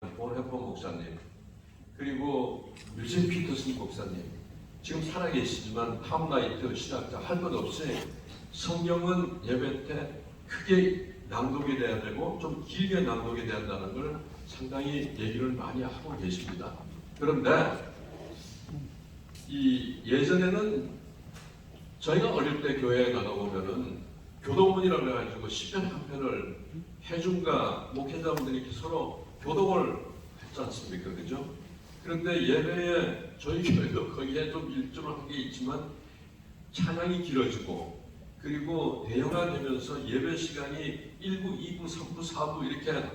본해포 목사님, 그리고 유진 피터슨 목사님, 지금 살아계시지만 탑라이트 신학자 할 것 없이 성경은 예배 때 크게 낭독이 돼야 되고 좀 길게 낭독이 돼야 한다는 걸 상당히 얘기를 많이 하고 계십니다. 그런데 예전에는 저희가 어릴 때 교회에 나가보면은 교도문이라고 해가지고 시편 한 편을 회중과 목회자분들이 이렇게 서로 교독을 했지 않습니까? 그죠? 그런데 예배에 저희 교회도 거기에 좀 일조를 한 게 있지만 찬양이 길어지고 그리고 대형화되면서 예배 시간이 1부, 2부, 3부, 4부 이렇게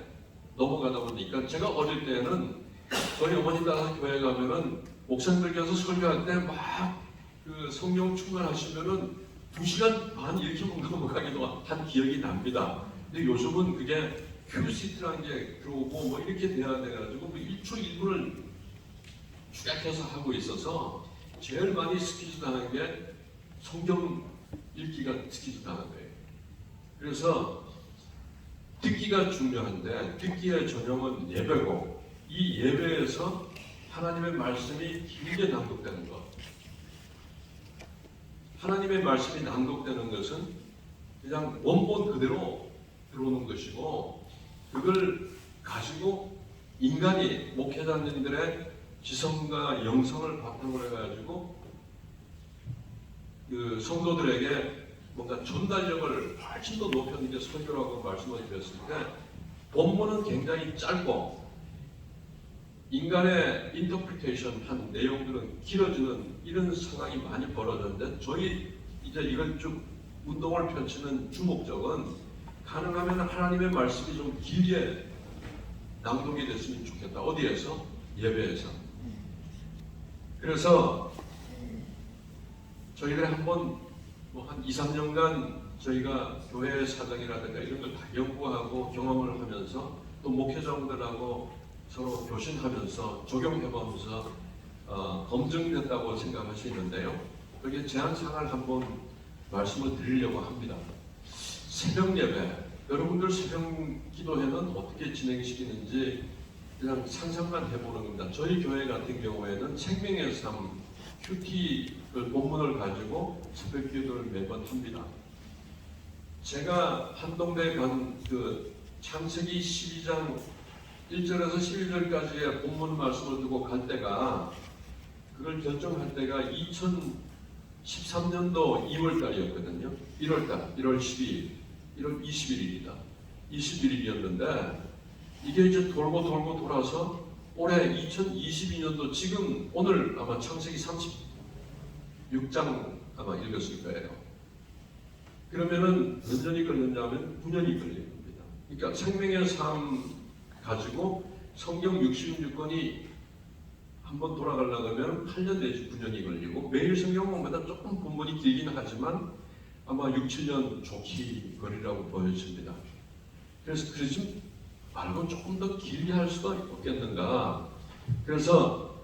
넘어가다 보니까 제가 어릴 때는 저희 어머니 따라서 교회 가면은 목사님들께서 설교할 때 막 그 성령 충만하시면은 2시간 반 이렇게 넘어가기도 한 기억이 납니다. 근데 요즘은 그게 큐시트라는 게 들어오고 뭐 이렇게 돼야 돼가지고 뭐 1초 1분을 축약해서 하고 있어서 제일 많이 스키즈 당한 게 성경 읽기가 스키즈 당한 거예요. 그래서 듣기가 중요한데 듣기의 전형은 예배고 이 예배에서 하나님의 말씀이 길게 낭독되는 것, 하나님의 말씀이 낭독되는 것은 그냥 원본 그대로 들어오는 것이고 그걸 가지고 인간이 목회자님들의 지성과 영성을 바탕으로 해가지고 그 성도들에게 뭔가 전달력을 훨씬 더 높여는 게 설교라고 말씀을 드렸을 때 본문은 굉장히 짧고 인간의 인터프리테이션 한 내용들은 길어지는 이런 상황이 많이 벌어졌는데 저희 이제 이걸 쭉 운동을 펼치는 주목적은 가능하면 하나님의 말씀이 좀 길게 낭독이 됐으면 좋겠다. 어디에서? 예배에서. 그래서 저희들이 한번 뭐 한 2, 3년간 저희가 교회 사정이라든가 이런 걸 다 연구하고 경험을 하면서 또 목회자분들하고 서로 교신하면서 적용해보면서 검증됐다고 생각할 수 있는데요. 여기에 제안사항을 한번 말씀을 드리려고 합니다. 새벽 예배, 여러분들 새벽 기도회는 어떻게 진행시키는지 그냥 상상만 해보는 겁니다. 저희 교회 같은 경우에는 생명의 삶 큐티를 본문을 가지고 새벽 기도를 매번 합니다. 제가 한동대 간 그 창세기 12장 1절에서 11절까지의 본문 말씀을 두고 갈 때가 그걸 결정할 때가 2013년도 2월달이었거든요. 1월달, 1월 12일, 1월 21일이다. 21일이었는데 이게 이제 돌고 돌아서 올해 2022년도 지금 오늘 아마 창세기 36장 아마 읽었을 거예요. 그러면은 몇 년이 걸렸냐면 9년이 걸린 겁니다. 그러니까 생명의 삶 가지고 성경 66권이 한번 돌아가려고 하면 8년 내지 9년이 걸리고 매일 성경마다 조금 본문이 길긴 하지만 아마 6, 7년 좋게 걸리라고 보여집니다. 그래서 그러지 말고 조금 더 길게 할 수가 없겠는가. 그래서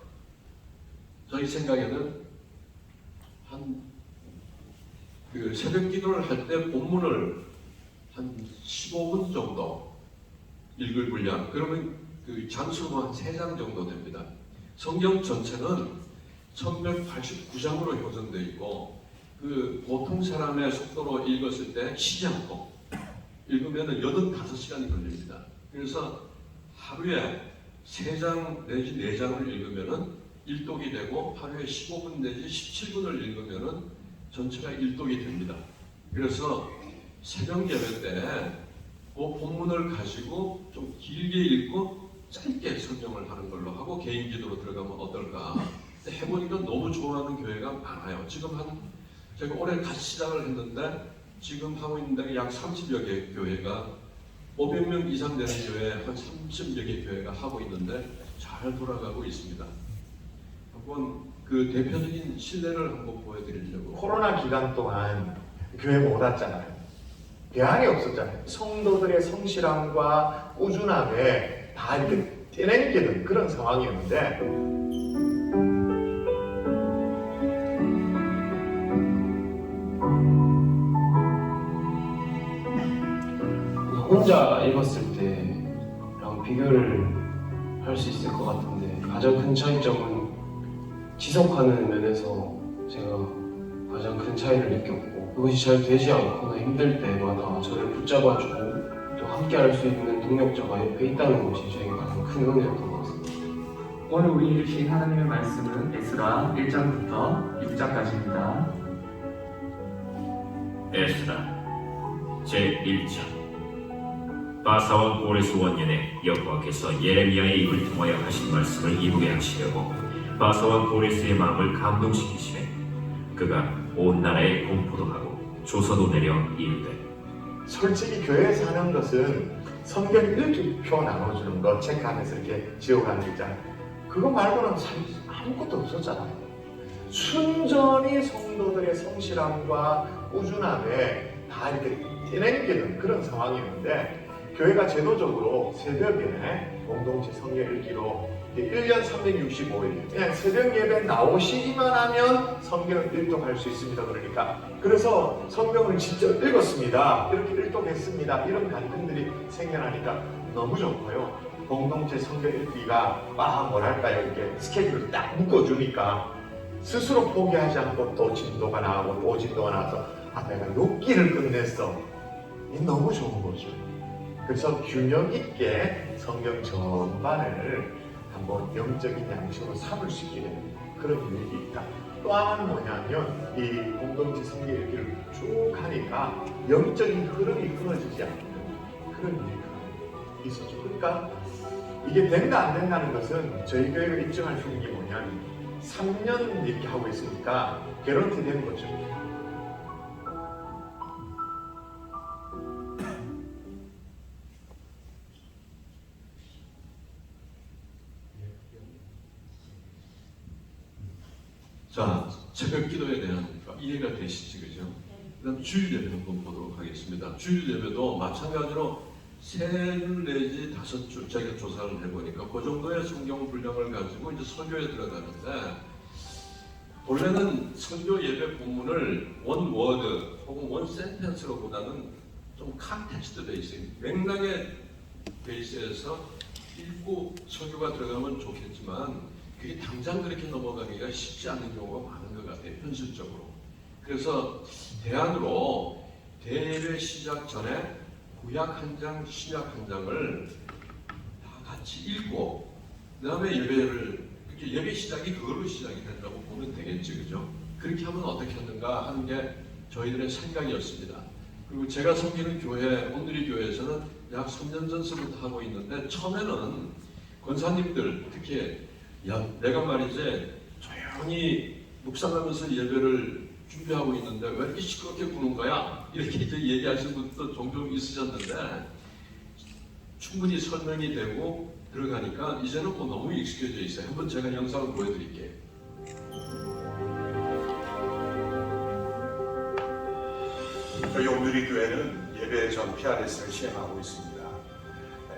저희 생각에는 그 새벽 기도를 할 때 본문을 한 15분 정도 읽을 분량, 그러면 그 장수는 한 3장 정도 됩니다. 성경 전체는 1189장으로 형성되어 있고 그 보통 사람의 속도로 읽었을 때 쉬지 않고 읽으면 85시간이 걸립니다. 그래서 하루에 3장 내지 4장을 읽으면 1독이 되고 하루에 15분 내지 17분을 읽으면 전체가 1독이 됩니다. 그래서 새벽 예배 때 그 본문을 가지고 좀 길게 읽고 짧게 설명을 하는 걸로 하고 개인 기도로 들어가면 어떨까. 해보니까 너무 좋아하는 교회가 많아요. 지금 제가 올해 같이 시작을 했는데 지금 하고 있는 데가 약 30여 개 교회가 500명 이상 되는 교회 한 30여 개 교회가 하고 있는데 잘 돌아가고 있습니다. 한번 그 대표적인 신뢰를 한번 보여드리려고. 코로나 기간 동안 교회 못 왔잖아요. 대안이 없었잖아요. 성도들의 성실함과 꾸준함에 다 이렇게 떼내기는 그런 상황이었는데 혼자 읽었을 때랑 비교를 할 수 있을 것 같은데 가장 큰 차이점은 지속하는 면에서 제가 가장 큰 차이를 느꼈고 그것이 잘 되지 않거나 힘들 때마다 저를 붙잡아주고 또 함께 할 수 있는 동력자가 옆에 있다는 것이 저에게 가장 큰 은혜였던 것 같습니다. 오늘 우리 주신 하나님의 말씀은 에스라 1장부터 6장까지입니다. 에스라 제1장. 바사왕 고레스 원년에 여호와께서 예레미야의 입을 통하여 하신 말씀을 이루게 하시려고 바사왕 고레스의 마음을 감동시키시매 그가 온 나라에 공포도 하고 조서도 내려 이르되 솔직히 교회에 사는 것은 성경 일기표 나눠주는 거 체크하면서 이렇게 지어가는 거 있잖아요. 그거 말고는 사실 아무것도 없었잖아요. 순전히 성도들의 성실함과 꾸준함에 다 이렇게 떼내기는 그런 상황이었는데 교회가 제도적으로 새벽에 공동체 성경 읽기로 1년 365일 그냥 새벽 예배 나오시기만 하면 성경을 일독할 수 있습니다. 그러니까 그래서 성경을 직접 읽었습니다. 이렇게 일독했습니다. 이런 갈등들이 생겨나니까 너무 좋고요. 공동체 성경 읽기가 뭐랄까요 이렇게 스케줄을 딱 묶어주니까 스스로 포기하지 않고 또 진도가 나오고 또 진도가 나와서 내가 6기를 끝냈어. 이 너무 좋은 거죠. 그래서 균형 있게 성경 전반을 한번 영적인 양식으로 삼을 수 있게 되는 그런 유익이 있다. 또 하나는 뭐냐면 이 공동체 성경 읽기를 쭉 하니까 영적인 흐름이 끊어지지 않는 그런 유익이 있었죠. 그러니까 이게 된다 안 된다는 것은 저희 교회가 입증할 수 있는 게 뭐냐면 3년 이렇게 하고 있으니까 개런티 되는 거죠. 자, 새벽 기도에 대한 이해가 되시지, 그죠? 그다음 주일 예배 한번 보도록 하겠습니다. 주일 예배도 마찬가지로 3줄 내지 5줄 제가 조사를 해보니까 그 정도의 성경 분량을 가지고 이제 설교에 들어가는데 원래는 설교 예배 본문을 원 워드 혹은 원 센텐스로 보다는 좀 컨텍스트 베이스, 맥락의 베이스에서 읽고 설교가 들어가면 좋겠지만 그게 당장 그렇게 넘어가기가 쉽지 않은 경우가 많은 것 같아요, 현실적으로. 그래서 대안으로 대예배 시작 전에 구약 한 장, 신약 한 장을 다 같이 읽고 그 다음에 예배 시작이 그걸로 시작이 된다고 보면 되겠지, 그죠? 그렇게 하면 어떻게 하는가 하는 게 저희들의 생각이었습니다. 그리고 제가 섬기는 교회, 온누리 교회에서는 약 3년 전서부터 하고 있는데 처음에는 권사님들 특히 내가 말이지 조용히 묵상하면서 예배를 준비하고 있는데 왜 이렇게 시끄럽게 구는 거야? 이렇게 이제 얘기하시는 분도 종종 있으셨는데 충분히 설명이 되고 들어가니까 이제는 뭐 너무 익숙해져 있어요. 한번 제가 영상을 보여드릴게요. 저희 온누리 교회는 예배 전 PRS를 시행하고 있습니다.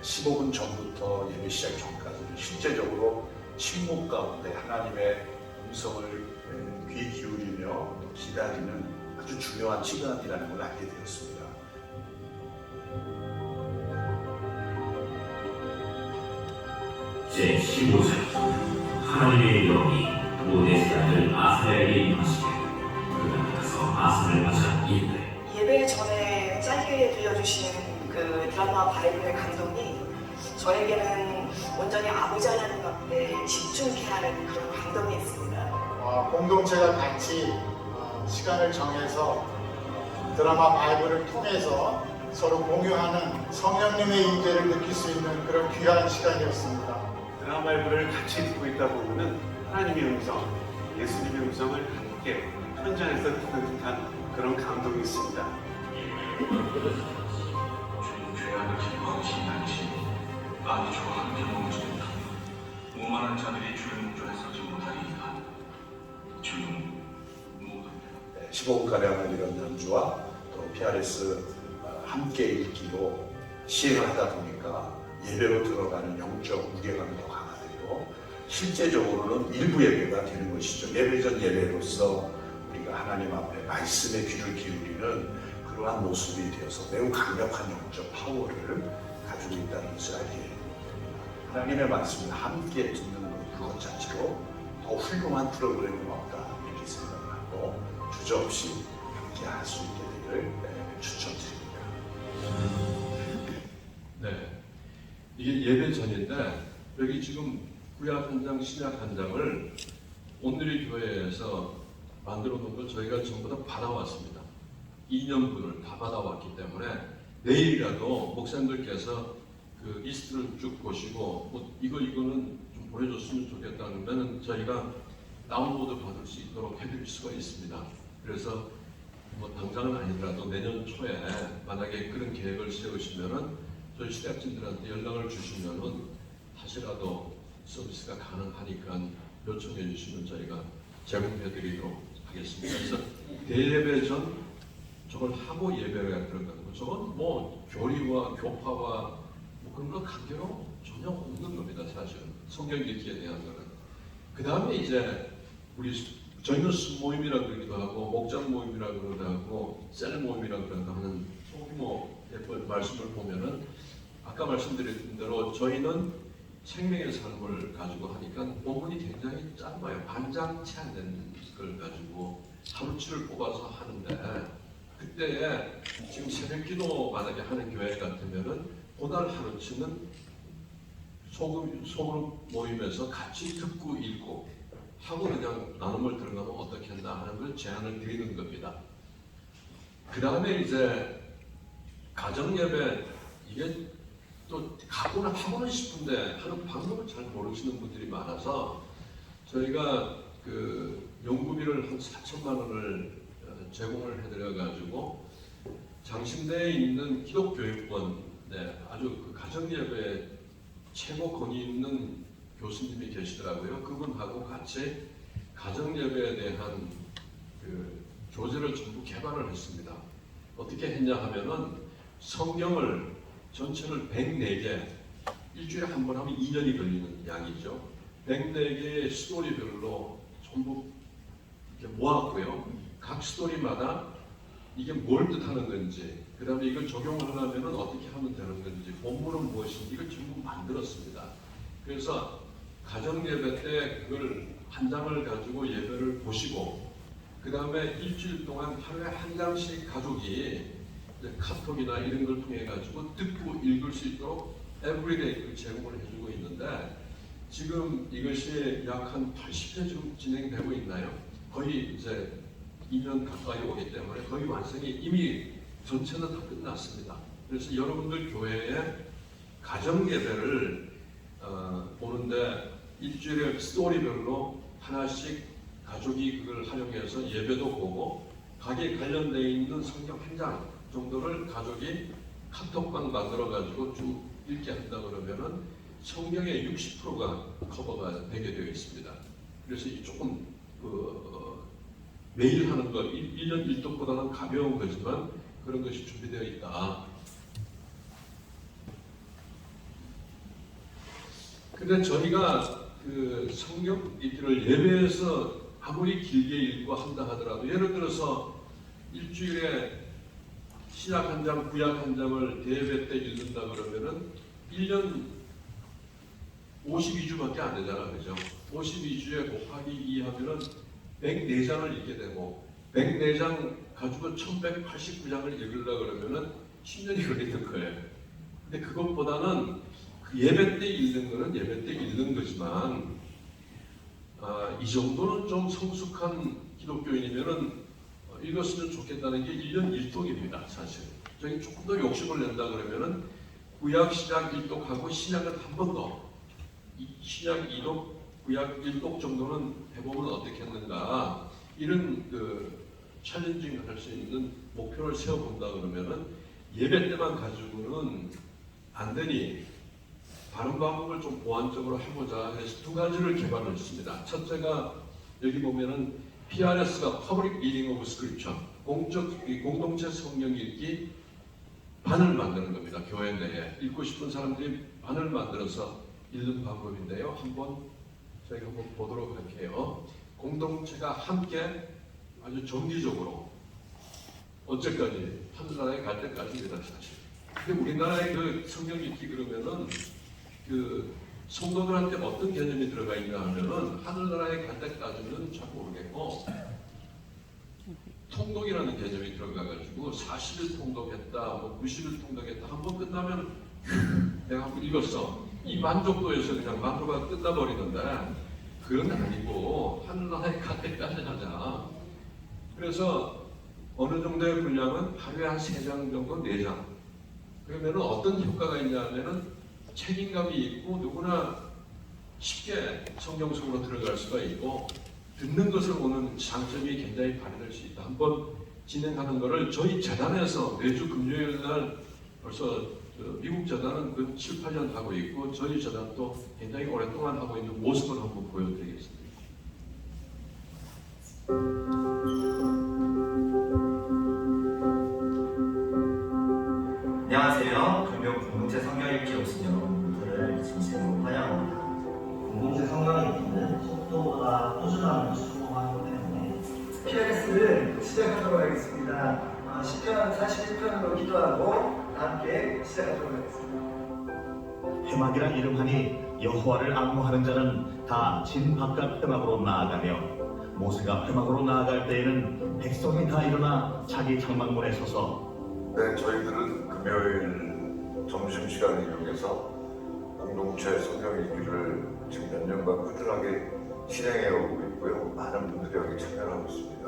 15분 전부터 예배 시작 전까지 실제적으로 침묵 가운데 하나님의 음성을 귀 기울이며 기다리는 아주 중요한 시간이라는 걸 알게 되었습니다. 제15장. 하나님의 영이 모데스의 아들 아사야에게 임하시되 그가 가서 아사를 맞아 이르되 예배 전에 짧게 들려주시는 그 드라마 바이블의 감동이 저에게는 온전히 아버지 하나님 앞에 집중해야 하는 그런 감동이 있습니다. 공동체가 같이 시간을 정해서 드라마 바이블을 통해서 서로 공유하는 성령님의 임재를 느낄 수 있는 그런 귀한 시간이었습니다. 드라마 바이블을 같이 듣고 있다 보면은 하나님의 음성, 예수님의 음성을 함께 현장에서 듣는 듯한 그런 감동이 있습니다. 주님 죄악을 기뻐하신 당신 아주 좋아하는 경험을 주겠다. 오만한 자들이 주를 목조해서지 못하리이다. 주님 모든 15분가량을 이런 연주와 또 PRS 함께 읽기로 시행을 하다 보니까 예배로 들어가는 영적 무게감이 더 강화되고 실제적으로는 일부 예배가 되는 것이죠. 예배 전 예배로서 우리가 하나님 앞에 말씀에 귀를 기울이는 그러한 모습이 되어서 매우 강력한 영적 파워를 가지고 있다는 것을 알게 하나님의 말씀을 함께 듣는 그것 자체로 더 훌륭한 프로그램은 없다 이렇게 생각을 하고 주저없이 함께 할 수 있게 되기를 추천드립니다. 네, 이게 예배 전인데 여기 지금 구약 한 장, 신약 한 장을 온누리 교회에서 만들어 놓은 걸 저희가 전부 다 받아왔습니다. 2년분을 다 받아왔기 때문에 내일이라도 목사님들께서 그 리스트를 쭉 보시고 뭐 이거는 좀 보내줬으면 좋겠다 그러면 저희가 다운로드 받을 수 있도록 해드릴 수가 있습니다. 그래서 뭐 당장은 아니더라도 내년 초에 만약에 그런 계획을 세우시면은 저희 시대학진들한테 연락을 주시면은 다시라도 서비스가 가능하니까 요청해 주시면 저희가 제공해 드리도록 하겠습니다. 그래서 대예배 전 저걸 하고 예배가 들어가는 거 저건 뭐 교리와 교파와 뭐 그런 거 관계로 전혀 없는 겁니다. 사실 성경 읽기에 대한 거는. 그 다음에 이제 저희는 모임이라고 그러기도 하고 목장 모임이라고 그러기도 하고 셀 모임이라고 그러기도 하는 소규모 말씀을 보면은 아까 말씀드린 대로 저희는 생명의 삶을 가지고 하니까 본문이 굉장히 짧아요. 반장 채 안 되는 걸 가지고 하루치를 뽑아서 하는데 그때 지금 새벽기도 만약에 하는 교회 같으면은 그날 하루치는 소그룹 모임에서 같이 듣고 읽고 하고 그냥 나눔을 들어가면 어떻게 한다 하는 걸 제안을 드리는 겁니다. 그 다음에 이제 가정예배 이게 또 하고는 싶은데 하는 방법을 잘 모르시는 분들이 많아서 저희가 그 연구비를 한 4천만 원을 제공을 해드려가지고 장신대에 있는 기독교육원 아주 그 가정예배 최고 권위 있는 교수님이 계시더라고요. 그분하고 같이 가정예배에 대한 그 교재를 전부 개발을 했습니다. 어떻게 했냐 하면은 성경을 전체를 104개, 일주일에 한 번 하면 2년이 걸리는 양이죠. 104개의 스토리별로 전부 이렇게 모았고요. 각 스토리마다 이게 뭘 뜻하는 건지, 그 다음에 이걸 적용을 하려면 어떻게 하면 되는 건지, 본문은 무엇인지 이걸 전부 만들었습니다. 그래서 가정예배 때 그걸 한 장을 가지고 예배를 보시고, 그 다음에 일주일 동안 하루에 한 장씩 가족이 카톡이나 이런 걸 통해 가지고 듣고 읽을 수 있도록 에브리데이 제공을 해주고 있는데 지금 이것이 약 한 80회 지금 진행되고 있나요? 거의 이제 2년 가까이 오기 때문에 거의 완성이 이미 전체는 다 끝났습니다. 그래서 여러분들 교회에 가정 예배를 보는데 일주일에 스토리별로 하나씩 가족이 그걸 활용해서 예배도 보고 거기에 관련되어 있는 성경 한 장 정도를 가족이 카톡방 만들어 가지고 쭉 읽게 한다 그러면은 성경의 60%가 커버가 되게 되어 있습니다. 그래서 이 조금 매일 하는 거 1년 1독보다는 가벼운 거지만 그런 것이 준비되어 있다. 근데 저희가 그 성경 읽기를 예배에서 아무리 길게 읽고 한다 하더라도 예를 들어서 일주일에 신약 한 장, 구약 한 장을 대예배 때 읽는다 그러면은 1년 52주밖에 안 되잖아, 그죠? 52주에 곱하기 2 하면은 104장을 읽게 되고 104장 가지고 1189장을 읽으려고 그러면은 10년이 걸리는 거예요. 근데 그것보다는 그 예배 때 읽는 거는 예배 때 읽는 거지만 이 정도는 좀 성숙한 기독교인이면은 읽었으면 좋겠다는 게 1년 1독입니다. 사실 저희 조금 더 욕심을 낸다 그러면은 구약 신약 1독하고 신약은 한 번 더 신약 2독 구약 1독 정도는 해보면 어떻겠는가 이런 그 챌린징을 할 수 있는 목표를 세워본다 그러면은 예배 때만 가지고는 안 되니 다른 방법을 좀 보완적으로 해보자 해서 두 가지를 개발을 했습니다. 첫째가 여기 보면은 PRS가 Public Reading of Scripture, 공동체 성경 읽기 반을 만드는 겁니다. 교회 내에 읽고 싶은 사람들이 반을 만들어서 읽는 방법인데요. 저희가 한번 보도록 할게요. 공동체가 함께 아주 정기적으로 언제까지 하늘나라에 갈 때까지입니다. 사실. 근데 우리나라의 그 성경 읽기 그러면은 그 성도들한테 어떤 개념이 들어가 있나 하면은 하늘나라에 갈 때까지는 잘 모르겠고 통독이라는 개념이 들어가가지고 40일 통독했다, 뭐 90일 통독했다 한번 끝나면 내가 한번 읽었어. 이 만족도에서 그냥 만족가 끝나버리는데 그건 아니고 하늘나라에 갈 때까지 하자. 그래서 어느 정도의 분량은 하루에 한 3장 정도 4장. 그러면은 어떤 효과가 있냐면은 책임감이 있고 누구나 쉽게 성경 속으로 들어갈 수가 있고 듣는 것을 보는 장점이 굉장히 발휘될 수 있다. 한번 진행하는 것을 저희 재단에서 매주 금요일 날 벌써 미국 재단은 그 7, 8년 하고 있고 저희 재단도 굉장히 오랫동안 하고 있는 모습을 한번 보여드리겠습니다. 안녕하세요. 금요 공동체 성경 읽기 오신 여러분들을 진심으로 환영합니다. 공동체 성경 읽기는 속도보다 꾸준함을 추구하기 때문에 PRS를 시작하도록 하겠습니다. 10편 41편으로 기도하고 함께 시작하도록 하겠습니다. 회막이라 이름하니 여호와를 앙모하는 자는 다 진 바깥 회막으로 나아가며 모세가 회막으로 나아갈 때에는 백성이 다 일어나 자기 장막문에 서서 네, 저희들은 금요일 점심시간을 이용해서 공동체 성경 읽기를 지금 몇 년간 꾸준하게 진행해 오고 있고요. 많은 분들이 여기 참여를 하고 있습니다.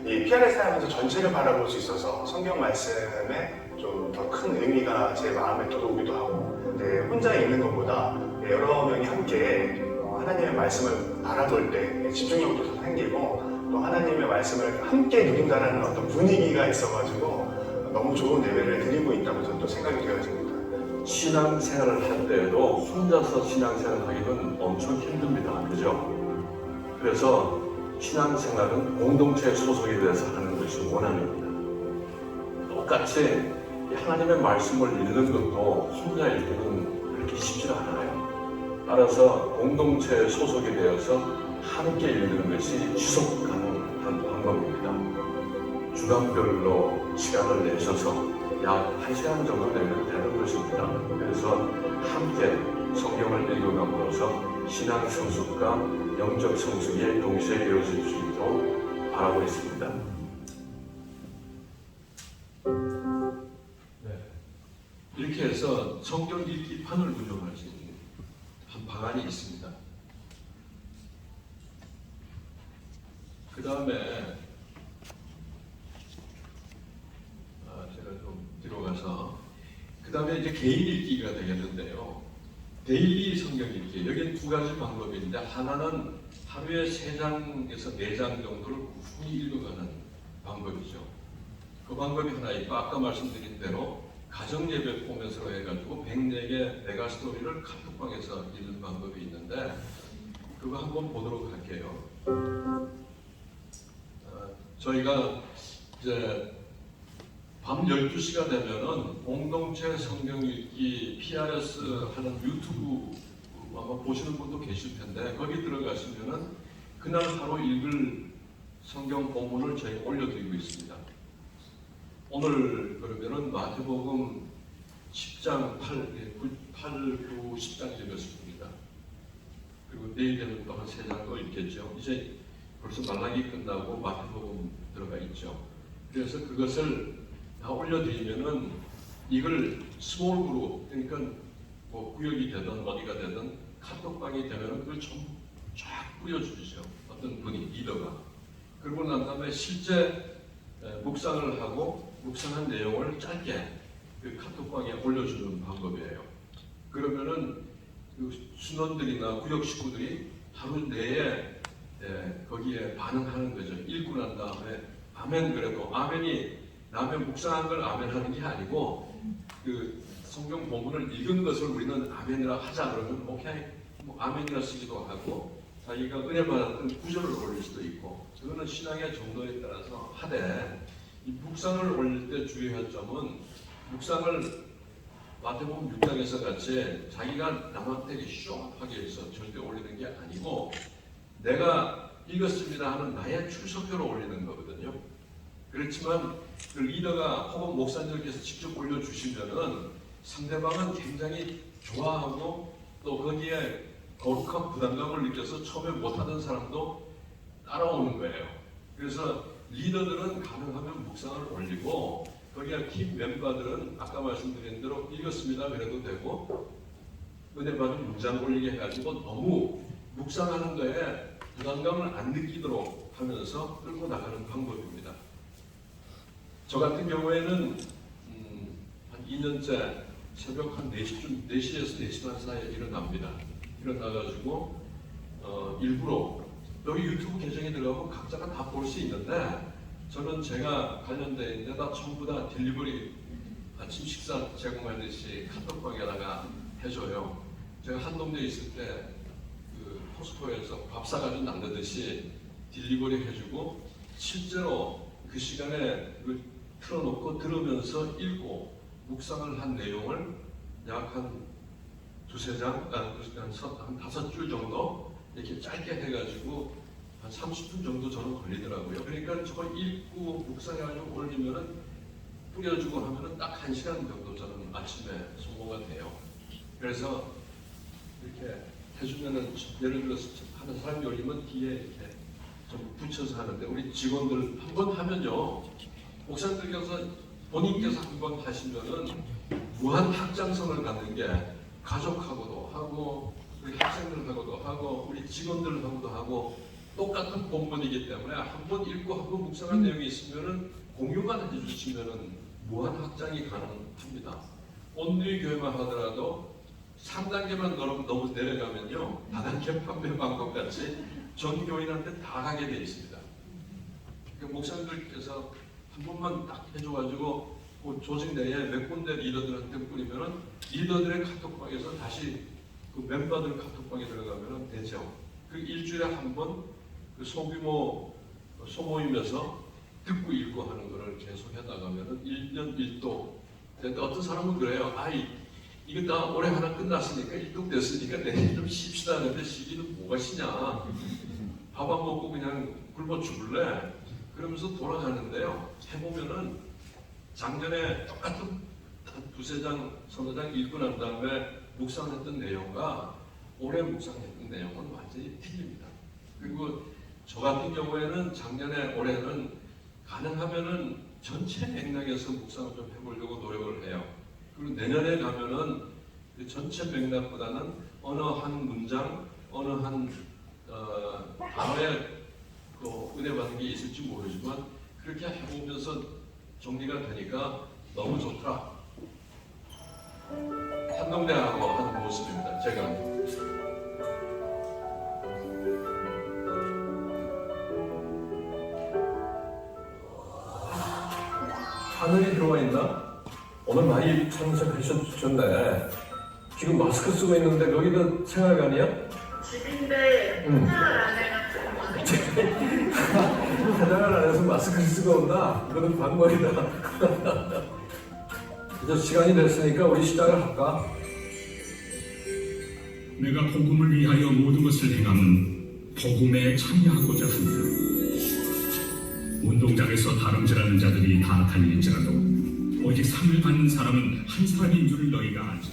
이 PRS 하면서 전체를 바라볼 수 있어서 성경 말씀에 좀 더 큰 의미가 제 마음에 들어오기도 하고 근데 혼자 있는 것보다 여러 명이 함께 하나님의 말씀을 바라볼 때 집중력도 더 생기고 또 하나님의 말씀을 함께 누린다는 어떤 분위기가 있어가지고 너무 좋은 예배를 드리고 있다고 저는 또 생각이 되어집니다. 신앙생활을 할 때에도 혼자서 신앙생활을 하기는 엄청 힘듭니다. 그죠? 그래서 신앙생활은 공동체에 소속이 돼서 하는 것이 원함입니다. 똑같이 하나님의 말씀을 읽는 것도 혼자 읽기는 그렇게 쉽지 않아요. 따라서 공동체에 소속이 되어서 함께 읽는 것이 지속 가능한 방법입니다. 주간별로 시간을 내셔서 약 1시간 정도 되면 되는 것입니다. 그래서 함께 성경을 읽어감으로써 신앙 성숙과 영적 성숙이 동시에 이루어질 수 있도록 바라고 있습니다. 이렇게 해서 성경 읽기 판을 구성할 수 있는 한 방안이 있습니다. 그 다음에 제가 좀 뒤로 가서 그 다음에 이제 개인 읽기가 되겠는데요. 데일리 성경 읽기. 여기는 2가지 방법이 있는데 하나는 하루에 3장에서 4장 정도를 꾸준히 읽어가는 방법이죠. 그 방법이 하나 있고 아까 말씀드린 대로 가정예배 포맷으로 해가지고 104개 메가스토리를 카톡방에서 읽는 방법이 있는데 그거 한번 보도록 할게요. 저희가 이제 밤 12시가 되면은 공동체 성경 읽기 PRS 하는 유튜브 아마 보시는 분도 계실 텐데 거기 들어가시면은 그날 하루 읽을 성경 본문을 저희가 올려드리고 있습니다. 오늘 그러면은 마태복음 10장 8, 9, 10장 읽었습니다. 그리고 내일에는 또 한 3장 또 읽겠죠. 이제 벌써 말라기 끝나고 마태복음 들어가 있죠. 그래서 그것을 다 올려드리면은 이걸 스몰 그룹, 그러니까 뭐 구역이 되든 어디가 되든 카톡방이 되면은 그걸 좀 쫙 뿌려주시죠. 어떤 분이 리더가. 그러고 난 다음에 실제 묵상을 하고 묵상한 내용을 짧게 그 카톡방에 올려주는 방법이에요. 그러면은 그 순원들이나 구역 식구들이 하루 내에 거기에 반응하는 거죠. 읽고 난 다음에 아멘 그래도 아멘이 남의 묵상한 걸 아멘하는 게 아니고 그 성경 본문을 읽은 것을 우리는 아멘이라 하자 그러면 오케이 뭐 아멘이라 쓰기도 하고 자기가 은혜 받았던 구절을 올릴 수도 있고 그거는 신앙의 정도에 따라서 하되 이 묵상을 올릴 때 주의할 점은 묵상을 마태복음 6장에서 같이 자기가 남한테 쇼하게 해서 절대 올리는 게 아니고 내가 읽었습니다 하는 나의 출석표로 올리는 거거든요. 그렇지만 그 리더가 혹은 목사님께서 직접 올려주시면은 상대방은 굉장히 좋아하고 또 거기에 거룩한 부담감을 느껴서 처음에 못하던 사람도 따라오는 거예요. 그래서 리더들은 가능하면 묵상을 올리고 거기에 팀 멤버들은 아까 말씀드린 대로 읽었습니다 그래도 되고 은혜 받은 문장 올리게 해가지고 너무 묵상하는 거에 부담감을 안 느끼도록 하면서 끌고 나가는 방법입니다. 저 같은 경우에는 한 2년째 새벽 한 4시쯤, 4시에서 4시 반 사이에 일어납니다. 일어나가지고 일부러 여기 유튜브 계정에 들어가면 각자가 다 볼 수 있는데 저는 제가 관련되어 있는 데다 전부 다 딜리버리 아침 식사 제공하듯이 카톡방에다가 해줘요. 제가 한동대에 있을 때 그 포스코에서 밥 사가지고 나누듯이 딜리버리 해주고 실제로 그 시간에 그걸 틀어놓고 들으면서 읽고 묵상을 한 내용을 약 한 2-3장, 한 5줄 정도 이렇게 짧게 해가지고 한 30분 정도 저는 걸리더라고요. 그러니까 저거 읽고 묵상해가지고 올리면은 뿌려주고 하면은 딱 1시간 정도 저는 아침에 소모가 돼요. 그래서 이렇게 해주면은 예를 들어서 하는 사람이 올리면 뒤에 이렇게 좀 붙여서 하는데 우리 직원들 한 번 하면요. 목사님들께서 본인께서 한 번 하시면은 무한 확장성을 갖는 게 가족하고도 하고 우리 학생들하고도 하고 우리 직원들하고도 하고 똑같은 본문이기 때문에 한 번 읽고 한 번 묵상한 내용이 있으면은 공유만 해주시면은 무한 확장이 가능합니다. 온누리 교회만 하더라도 3단계만 너무 내려가면요 다단계 판매 방법 같이 전 교인한테 다 가게 돼 있습니다. 그러니까 목사님들께서 한 번만 딱 해줘가지고 그 조직 내에 몇 군데 리더들한테 뿌리면은 리더들의 카톡방에서 다시 그 멤버들 카톡방에 들어가면은 되죠. 그 일주일에 한 번 그 소규모 소모임에서 듣고 읽고 하는 거를 계속 해나가면은 1년 1도. 근데 어떤 사람은 그래요. 이거 다 올해 하나 끝났으니까 1도 됐으니까 내년 좀 쉽시다 하는데 시기는 뭐가 시냐. 밥 안 먹고 그냥 굶어 죽을래. 그러면서 돌아가는데요. 해보면은 작년에 똑같은 한 2-3장, 3-4장 읽고 난 다음에 묵상했던 내용과 올해 묵상했던 내용은 완전히 틀립니다. 그리고 저 같은 경우에는 작년에 올해는 가능하면은 전체 맥락에서 묵상을 좀 해보려고 노력을 해요. 그리고 내년에 가면은 그 전체 맥락보다는 어느 한 문장, 어느 한 단어에 그 은혜 받는 게 있을지 모르지만 그렇게 해보면서 정리가 되니까 너무 좋더라. 한동대하고 하는 모습입니다. 제가. 하늘이 들어와 있나? 오늘 많이 참석하셨네. 지금 마스크 쓰고 있는데 여기도 생활관이야? 집인데 화장을 안 해가지고 화장을 안 해서 마스크를 쓰고 온다? 이거는 관건이다. 이제 시간이 됐으니까 우리 시작을 할까? 내가 복음을 위하여 모든 것을 행함은 복음에 참여하고자 한다. 운동장에서 다름질하는 자들이 다 달릴지라도 오직 상을 받는 사람은 한 사람인 줄을 너희가 알지.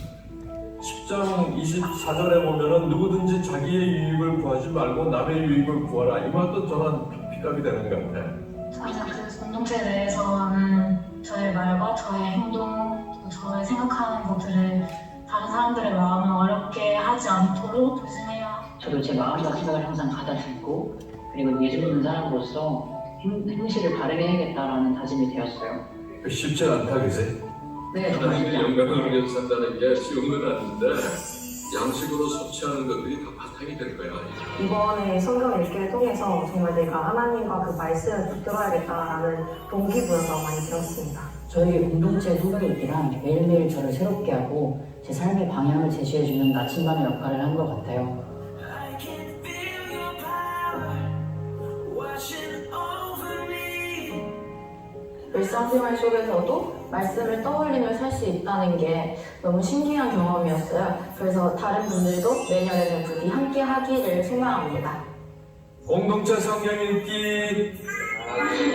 10장 24절에 보면은 누구든지 자기의 유익을 구하지 말고 남의 유익을 구하라. 이 말도 저는 핏값이 되는 것 같아요. 저는 그 공동체 내에서 하는 저의 말과 저의 행동, 또 저의 생각하는 것들을 다른 사람들의 마음을 어렵게 하지 않도록 조심해야. 저도 제 마음과 생각을 항상 가다듬고 그리고 예수 믿는 사람으로서 행실을 바르게 해야겠다라는 다짐이 되었어요. 쉽지 않다, 그지? 네, 하나님의 영광을 위해서 산다는 게 쉬운 건 아닌데 양식으로 섭취하는 것들이 다 바탕이 될 거야. 이번에 성경 읽기를 통해서 정말 내가 하나님과 그 말씀을 붙들어야겠다라는 동기부여가 많이 들었습니다. 저에게 공동체 성경 읽기란 매일매일 저를 새롭게 하고 제 삶의 방향을 제시해주는 나침반의 역할을 한 것 같아요. 일상생활 속에서도 말씀을 떠올리며 살 수 있다는 게 너무 신기한 경험이었어요. 그래서 다른 분들도 내년에는 부디 함께 하기를 소망합니다. 공동체 성경 읽기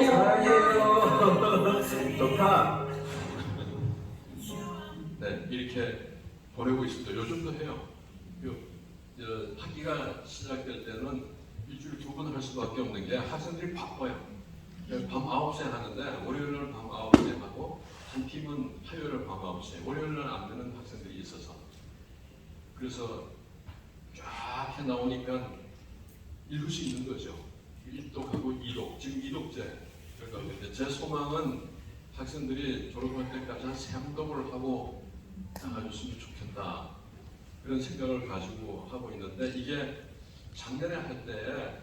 사랑해요. 좋다. 네, 이렇게 보내고 있습니다. 요즘도 해요. 학기가 시작될 때는 일주일에 2번 할 수밖에 없는 게 학생들이 바빠요. 밤 9시에 하는데 월요일은 밤 9시에 하고 한 팀은 화요일 밤 9시에 월요일은 안 되는 학생들이 있어서 그래서 쫙 해나오니까 읽을 수 있는 거죠. 1독하고 2독, 지금 2독제. 그러니까 제 소망은 학생들이 졸업할 때까지 한 3독을 하고 나가줬으면 좋겠다. 그런 생각을 가지고 하고 있는데 이게 작년에 할 때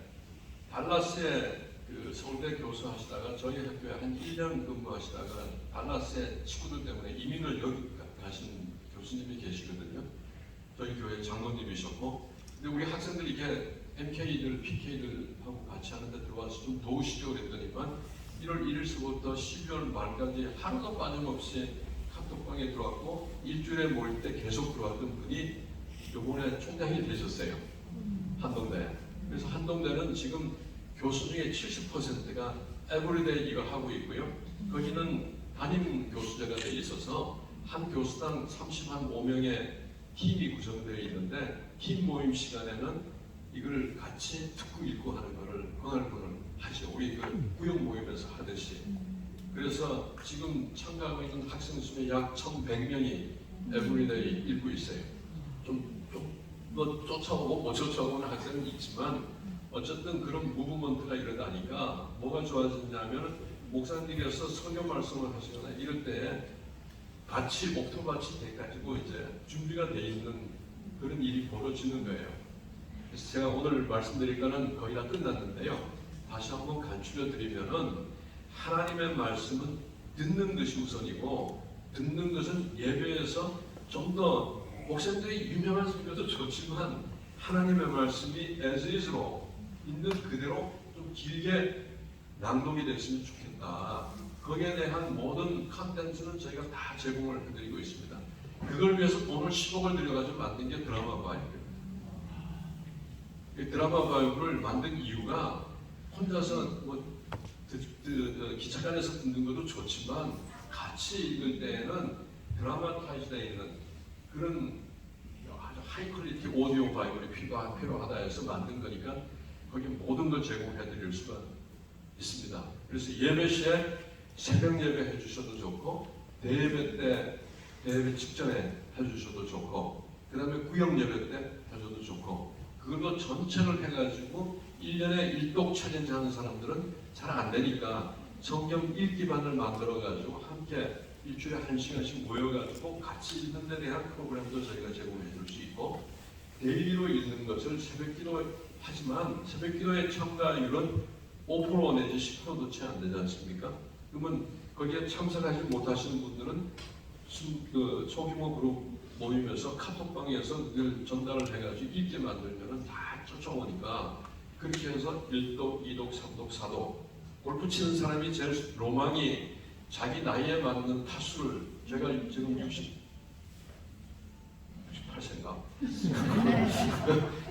달라스에 그 서울대 교수 하시다가 저희 학교에 한 1년 근무하시다가 달라스에 친구들 때문에 이민을 여기 가신 교수님이 계시거든요. 저희 교회 장로님이셨고 근데 우리 학생들이 이게 MK들, PK들하고 같이 하는데 들어와서 좀 도우시죠 그랬더니만 1월 1일서부터 12월 말까지 하루도 빠짐없이 카톡방에 들어왔고 일주일에 모일 때 계속 들어왔던 분이 요번에 총장이 되셨어요. 한동대. 그래서 한동대는 지금 교수 중에 70%가 에브리데이 이거 하고 있고요. 거기는 담임 교수제가 돼 있어서 한 교수당 35명의 팀이 구성되어 있는데 팀 모임 시간에는 이걸 같이 듣고 읽고 하는 거를 권할권을 하죠. 우리 그 구역 모임에서 하듯이. 그래서 지금 참가하고 있는 학생 수에 약 1,100명이 에브리데이 읽고 있어요. 뭐 쫓아오고 못 쫓아오는 학생은 있지만 어쨌든 그런 무브먼트가 일어나니까 뭐가 좋아졌냐면 목사님께서 설교 말씀을 하시거나 이럴 때 밭이 옥토밭이 돼가지고 이제 준비가 돼 있는 그런 일이 벌어지는 거예요. 그래서 제가 오늘 말씀드릴 거는 거의 다 끝났는데요. 다시 한번 간추려 드리면은 하나님의 말씀은 듣는 것이 우선이고 듣는 것은 예배에서 좀 더 목사님들이 유명한 설교도 좋지만 하나님의 말씀이 as is로 있는 그대로 좀 길게 낭독이 됐으면 좋겠다. 거기에 대한 모든 컨텐츠는 저희가 다 제공을 해드리고 있습니다. 그걸 위해서 돈을 10억을 들여가지고 만든 게 드라마 바이블. 드라마 바이블을 만든 이유가 혼자서 뭐 기차관에서 듣는 것도 좋지만 같이 읽을 때에는 드라마타이즈되어 있는 그런 아주 하이 퀄리티 오디오 바이블이 필요하다 해서 만든 거니까 거기 모든 걸 제공해 드릴 수가 있습니다. 그래서 예배 시에 새벽 예배 해주셔도 좋고 대예배 때 대예배 직전에 해주셔도 좋고 그 다음에 구역 예배 때 해줘도 좋고 그걸로 전체를 해가지고 1년에 1독 챌린지 하는 사람들은 잘 안 되니까 성경 읽기반을 만들어가지고 함께 일주일에 1시간씩 모여가지고 같이 읽는 데 대한 프로그램도 저희가 제공해 줄 수 있고 데일리로 읽는 것을 새벽기도 하지만 새벽기도의 참가율은 5% 내지 10%도 채 안 되지 않습니까? 그러면 거기에 참석하지 못하시는 분들은 소규모 그룹 모임에서 카톡방에서 늘 전달을 해가지고 읽게 만들면 다 쫓아오니까 그렇게 해서 1독, 2독, 3독, 4독 골프 치는 사람이 제일 로망이 자기 나이에 맞는 타수를 제가 지금 68세인가?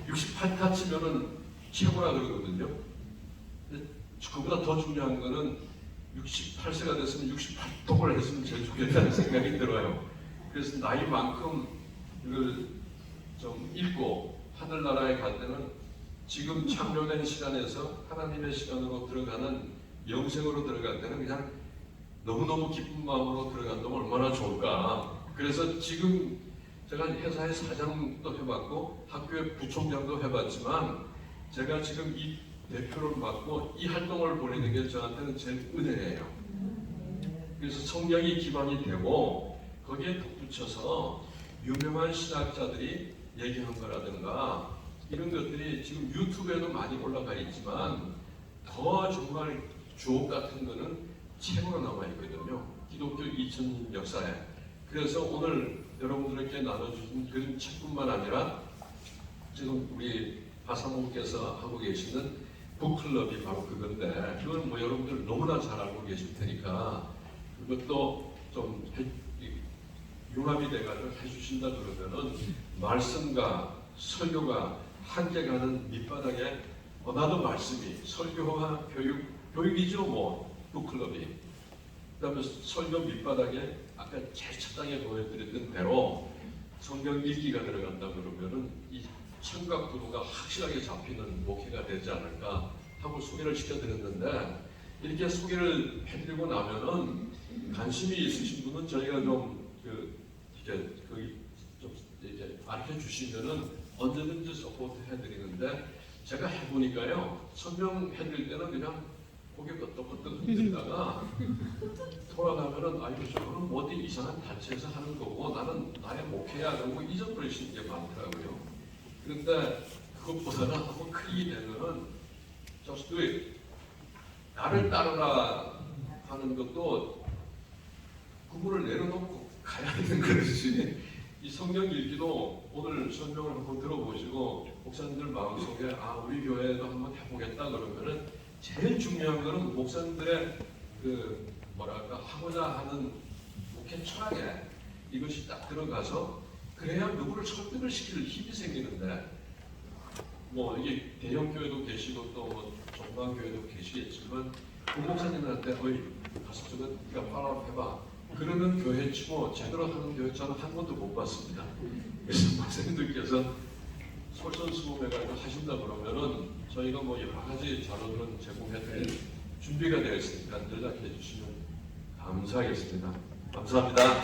68타 치면은 최고라 그러거든요. 근데 그보다 더 중요한 거는 68세가 됐으면 68독을 했으면 제일 좋겠다는 생각이 들어요. 그래서 나이만큼 이걸 좀 읽고 하늘나라에 갈 때는 지금 창조된 시간에서 하나님의 시간으로 들어가는 영생으로 들어갈 때는 그냥 너무너무 기쁜 마음으로 들어간다면 얼마나 좋을까. 그래서 지금 제가 회사의 사장도 해봤고 학교의 부총장도 해봤지만 제가 지금 이 대표를 맡고 이 활동을 벌이는 게 저한테는 제일 은혜예요. 그래서 성경이 기반이 되고 거기에 덧붙여서 유명한 신학자들이 얘기한 거라든가 이런 것들이 지금 유튜브에도 많이 올라가 있지만 더 정말 주옥 같은 거는 책으로 남아 있거든요. 기독교 2000년 역사에. 그래서 오늘 여러분들에게 나눠주신 그런 책뿐만 아니라 지금 우리 하사모께서 하고 계시는 북클럽이 바로 그건데 그건 뭐 여러분들 너무나 잘 알고 계실 테니까 그것도 좀 융합이 돼가지고 해주신다 그러면은 말씀과 설교가 함께 가는 밑바닥에 나도 말씀이 설교와 교육이죠 뭐 북클럽이 그 다음에 설교 밑바닥에 아까 제일 첫 장에 보여드렸던 대로 성경 읽기가 들어간다 그러면은 이 청각구도가 확실하게 잡히는 목회가 되지 않을까 하고 소개를 시켜드렸는데, 이렇게 소개를 해드리고 나면은 관심이 있으신 분은 저희가 좀 이렇게 가르쳐 주시면은 언제든지 서포트 해드리는데, 제가 해보니까요, 설명해드릴 때는 그냥 고개 끄덕끄덕 흔들다가 돌아가면은 아이고 저거는 어디 이상한 단체에서 하는 거고 나는 나의 목회야 그러고 잊어버리시는 게 많더라고요. 그런데 그것보다는 한번 크게 되면은 just do it. 나를 따르라 하는 것도 구분을 내려놓고 가야 되는 것이지, 이 성경 읽기도 오늘 설명을 한번 들어보시고 목사님들 마음속에 우리 교회도 한번 해보겠다 그러면은 제일 중요한 거는 목사님들의 하고자 하는 목회 철학에 이것이 딱 들어가서 그래야 누구를 설득을 시킬 힘이 생기는데, 뭐 이게 대형 교회도 계시고 또 종방 교회도 계시겠지만 그 목사님한테 가서 저거 네가 팔아해봐 그러는 교회 치고 제대로 하는 교회 저는 한 번도 못 봤습니다. 그래서 목사님들께서 솔선수범해가지고 하신다 그러면은 저희가 뭐 여러 가지 자료들은 제공해드릴 준비가 되어 있으니까 연락해 주시면 감사하겠습니다. 감사합니다.